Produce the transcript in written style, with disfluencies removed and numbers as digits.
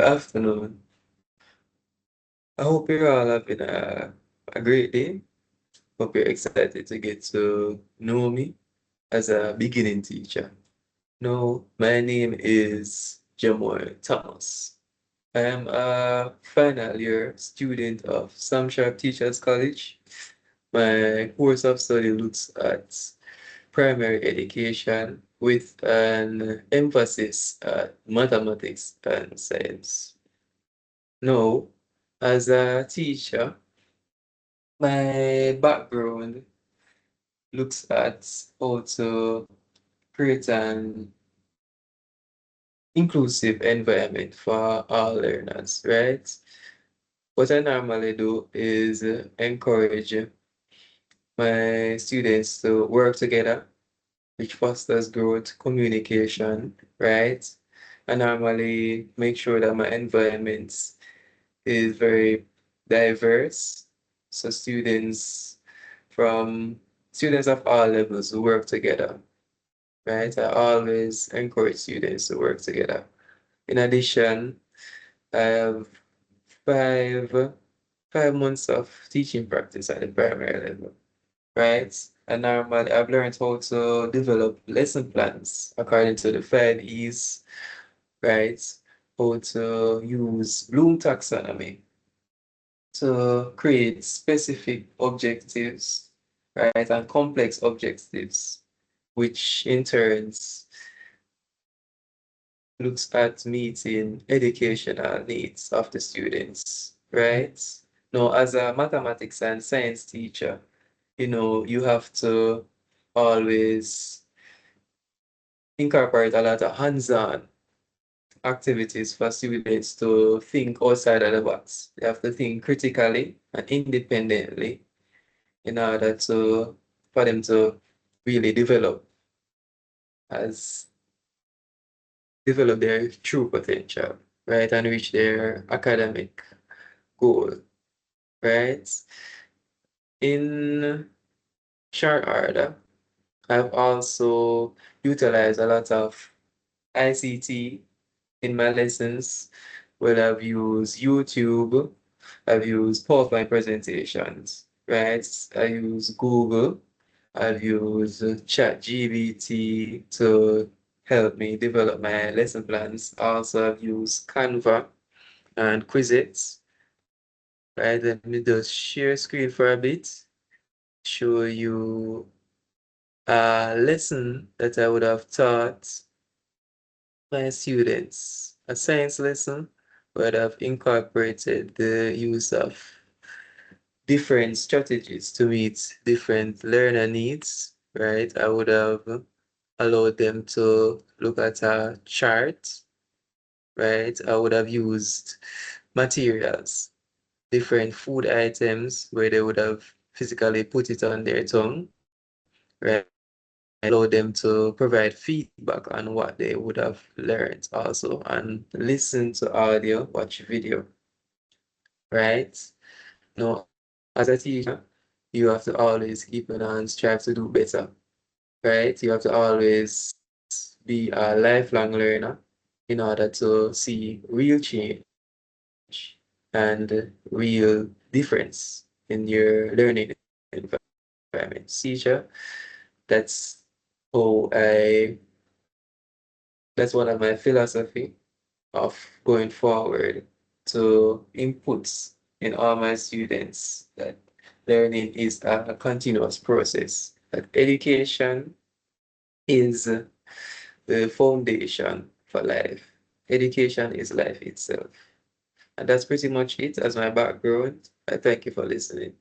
afternoon. I hope you're all having a great day. Hope you're excited to get to know me as a beginning teacher. No, my name is Jemoy Thomas. I am a final year student of Sam Sharp Teachers College. My course of study looks at primary education with an emphasis at mathematics and science. Now, as a teacher, my background looks at how to create an inclusive environment for all learners, right? What I normally do is encourage my students to work together, which fosters growth, communication, right? I normally make sure that my environment is very diverse, so from students of all levels who work together, right? I always encourage students to work together. In addition, I have five 5 months of teaching practice at the primary level, right? And normally I've learned how to develop lesson plans according to the 5 E's, right? How to use Bloom taxonomy to create specific objectives, right? And complex objectives, which in turns looks at meeting educational needs of the students, right? Now, as a mathematics and science teacher, you have to always incorporate a lot of hands-on activities for students to think outside of the box. They have to think critically and independently in order for them to really as develop their true potential, right? And reach their academic goal, right? In short order, I've also utilized a lot of ICT in my lessons, where I've used YouTube, I've used PowerPoint presentations, right? I use Google, I've used ChatGPT to help me develop my lesson plans. Also, I've used Canva and Quizlet, right? Let me just share screen for a bit, show you a lesson that I would have taught my students, a science lesson where I've incorporated the use of different strategies to meet different learner needs, right? I would have allowed them to look at a chart, right? I would have used materials, different food items where they would have physically put it on their tongue, right? Allow them to provide feedback on what they would have learned also, and listen to audio, watch video, right? Now, as a teacher, you have to always keep an eye and strive to do better, right? You have to always be a lifelong learner in order to see real change and real difference in your learning environment. Teacher, that's how that's one of my philosophy of going forward to inputs in all my students, that learning is a continuous process, that education is the foundation for life. Education is life itself. And that's pretty much it as my background. I thank you for listening.